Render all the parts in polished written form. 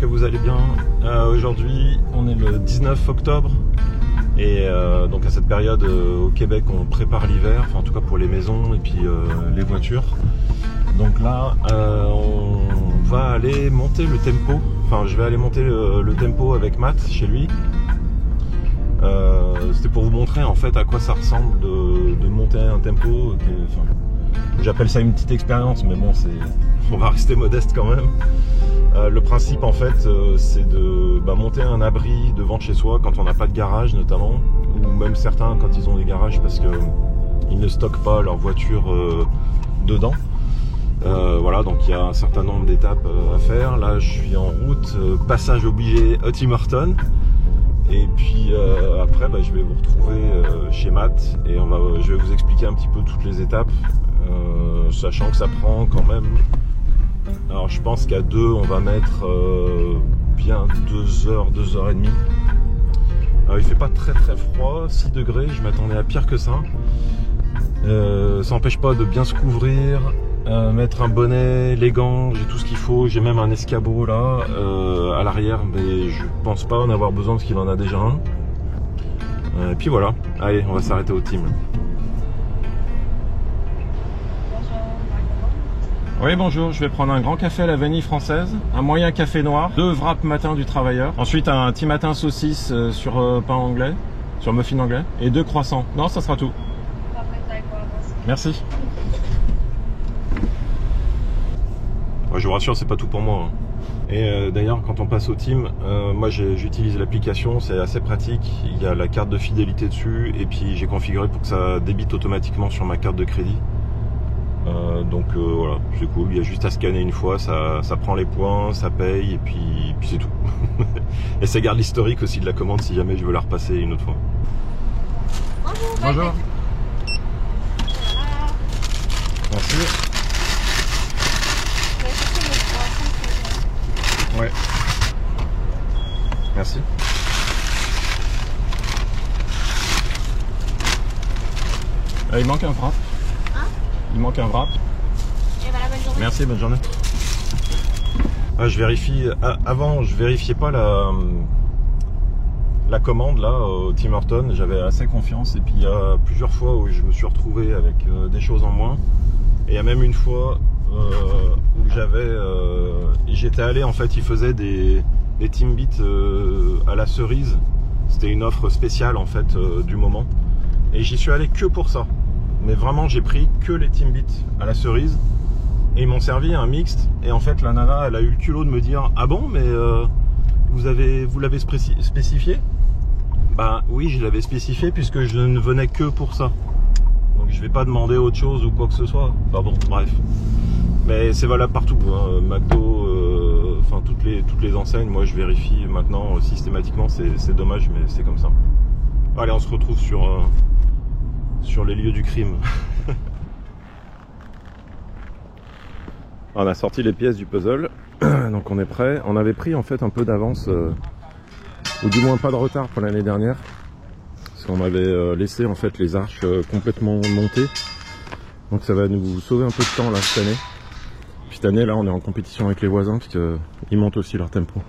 que vous allez bien. Aujourd'hui, on est le 19 octobre et donc à cette période au Québec, on prépare l'hiver, enfin en tout cas pour les maisons et puis les voitures. Donc là, on va aller monter le tempo. Enfin, je vais aller monter le tempo avec Matt chez lui. C'était pour vous montrer en fait à quoi ça ressemble de monter un tempo. Enfin, j'appelle ça une petite expérience, mais bon, on va rester modeste quand même. Le principe en fait, c'est de monter un abri devant chez soi quand on n'a pas de garage notamment, ou même certains quand ils ont des garages parce que ils ne stockent pas leur voiture dedans. Voilà, donc il y a un certain nombre d'étapes à faire. Là, je suis en route, passage obligé à Tim Hortons. Et puis après, je vais vous retrouver chez Matt et je vais vous expliquer un petit peu toutes les étapes, sachant que ça prend quand même. Alors, je pense qu'à deux, on va mettre bien 2 heures, 2h30. Alors, il fait pas très très froid, 6 degrés. Je m'attendais à pire que ça. Ça n'empêche pas de bien se couvrir. Mettre un bonnet, les gants, j'ai tout ce qu'il faut, j'ai même un escabeau là à l'arrière, mais je pense pas en avoir besoin parce qu'il en a déjà un. Et puis voilà, allez, on va s'arrêter au team. Oui, bonjour, je vais prendre un grand café à la vanille française, un moyen café noir, 2 wraps matin du travailleur, ensuite un petit matin saucisse sur pain anglais, sur muffin anglais, et 2 croissants. Non, ça sera tout. Merci. Je vous rassure, c'est pas tout pour moi. Et d'ailleurs, quand on passe au team, moi j'utilise l'application, c'est assez pratique. Il y a la carte de fidélité dessus, et puis j'ai configuré pour que ça débite automatiquement sur ma carte de crédit. Donc voilà, c'est cool. Il y a juste à scanner une fois, ça prend les points, ça paye, et puis c'est tout. Et ça garde l'historique aussi de la commande si jamais je veux la repasser une autre fois. Bonjour. Merci. Ouais. Merci. Il manque un wrap. Hein? Il manque un wrap. Et voilà, bonne journée. Merci, bonne journée. Je vérifie. Avant, je vérifiais pas la commande là au Tim Hortons. J'avais assez confiance et puis il y a plusieurs fois où je me suis retrouvé avec des choses en moins. Et il y a même une fois où j'étais allé, en fait, ils faisaient des Timbits à la cerise. C'était une offre spéciale en fait du moment. Et j'y suis allé que pour ça. Mais vraiment, j'ai pris que les Timbits à la cerise. Et ils m'ont servi un mixte. Et en fait, la nana, elle a eu le culot de me dire: ah bon, mais vous l'avez spécifié? Bah oui, je l'avais spécifié puisque je ne venais que pour ça. Donc je vais pas demander autre chose ou quoi que ce soit. Enfin bon, bref. Mais c'est valable partout, hein. McDo, enfin toutes les enseignes, moi je vérifie maintenant systématiquement, c'est dommage mais c'est comme ça. Allez, on se retrouve sur les lieux du crime. On a sorti les pièces du puzzle, donc on est prêt. On avait pris en fait un peu d'avance, ou du moins pas de retard pour l'année dernière, parce qu'on avait laissé en fait les arches complètement montées. Donc ça va nous sauver un peu de temps là cette année. Cette année là on est en compétition avec les voisins parce qu'ils montent aussi leur tempo.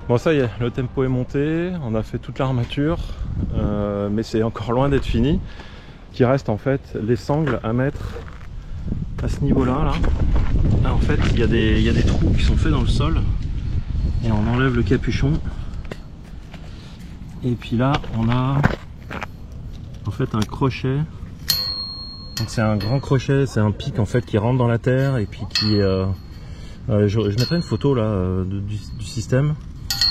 Bon, ça y est, le tempo est monté, on a fait toute l'armature, mais c'est encore loin d'être fini. Il reste en fait les sangles à mettre à ce niveau-là. Là, en fait, il y a des trous qui sont faits dans le sol et on enlève le capuchon. Et puis là, on a en fait un crochet. Donc c'est un grand crochet, c'est un pic en fait qui rentre dans la terre et puis qui je mettrai une photo là du système.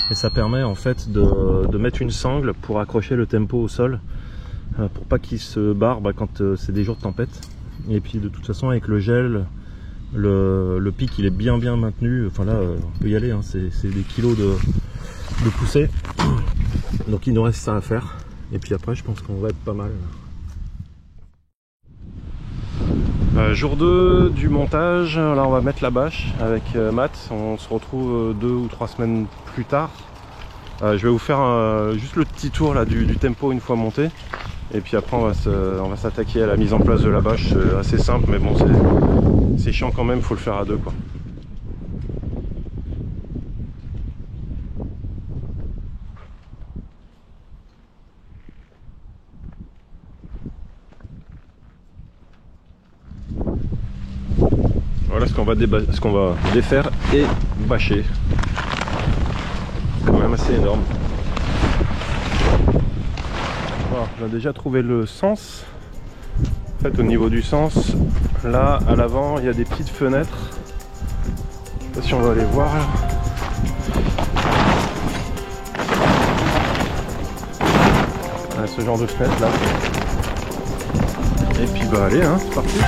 Et ça permet en fait de mettre une sangle pour accrocher le tempo au sol, pour pas qu'il se barre quand c'est des jours de tempête. Et puis de toute façon avec le gel, le pic il est bien maintenu. Enfin là on peut y aller, hein. C'est des kilos de poussée. Donc il nous reste ça à faire. Et puis après je pense qu'on va être pas mal. Jour 2 du montage, là on va mettre la bâche avec Matt, on se retrouve 2 ou 3 semaines plus tard. Je vais vous faire juste le petit tour là, du tempo une fois monté. Et puis après on va s'attaquer à la mise en place de la bâche, c'est assez simple mais bon c'est chiant quand même, faut le faire à deux quoi. Voilà ce qu'on va défaire et bâcher. C'est quand même assez énorme. Voilà, on a déjà trouvé le sens. En fait au niveau du sens, là à l'avant il y a des petites fenêtres. Je sais pas si on va aller voir là. Ah, ce genre de fenêtre là. Et puis bah allez hein, c'est parti.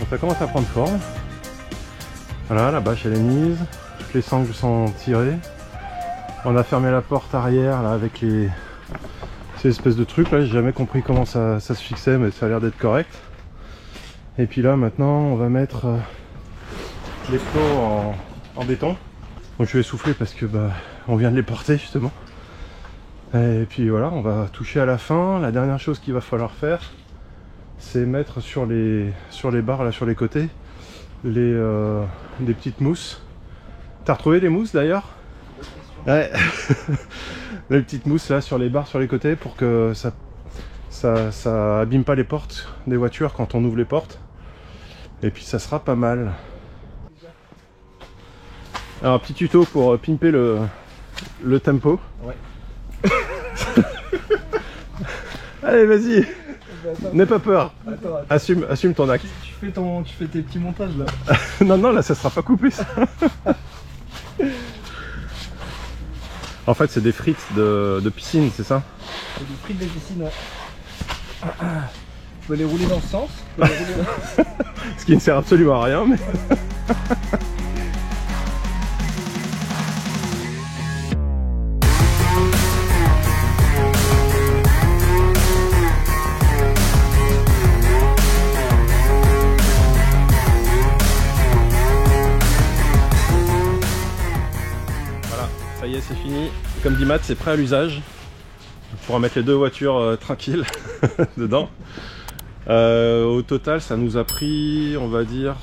Ça commence à prendre forme. Voilà, la bâche elle est mise, toutes les sangles sont tirées. On a fermé la porte arrière là avec ces espèces de trucs là, j'ai jamais compris comment ça se fixait mais ça a l'air d'être correct. Et puis là maintenant on va mettre les plots en béton. Donc je vais souffler parce que on vient de les porter justement. Et puis voilà, on va toucher à la fin. La dernière chose qu'il va falloir faire, c'est mettre sur les barres là sur les côtés des petites mousses. T'as retrouvé des mousses d'ailleurs? Ouais. Les petites mousses là sur les barres sur les côtés pour que ça abîme pas les portes des voitures quand on ouvre les portes. Et puis ça sera pas mal. Alors petit tuto pour pimper le tempo. Ouais. Allez vas-y. N'aie pas peur. Attends. Assume ton acte. Tu fais tes petits montages là. Non, là ça sera pas coupé ça. En fait c'est des frites de piscine, c'est ça? C'est des frites de piscine, ouais. Tu peux les rouler dans ce sens. Ce qui ne sert absolument à rien mais... Ça y est, c'est fini. Comme dit Matt, c'est prêt à l'usage. On pourra mettre les deux voitures tranquilles dedans. Au total, ça nous a pris, on va dire,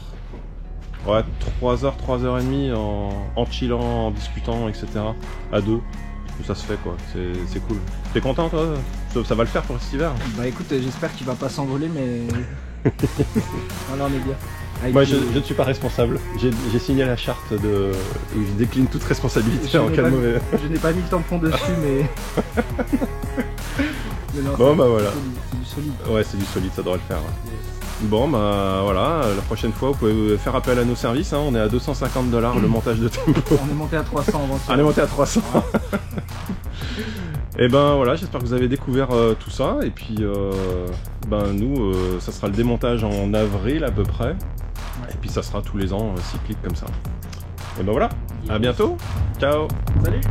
ouais, 3h, 3h30 en chillant, en discutant, etc. À deux. Ça se fait quoi, c'est cool. T'es content toi? Ça va le faire pour cet hiver? Bah écoute, j'espère qu'il va pas s'envoler, mais voilà, on est bien. Avec Moi je ne suis pas responsable, j'ai signé la charte où je décline toute responsabilité en cas de mauvais. Je n'ai pas mis le tampon dessus, mais... mais non, bon bah voilà. C'est du solide. Ouais, c'est du solide, ça devrait le faire. Bon bah voilà, la prochaine fois vous pouvez faire appel à nos services, hein. On est à 250$ le montage de tempo. On est monté à 300 avant. On est monté à 300. Et ben voilà, j'espère que vous avez découvert tout ça. Et puis ben nous, ça sera le démontage en avril à peu près. Et puis ça sera tous les ans cyclique comme ça. Et ben voilà, à bientôt. Ciao. Salut.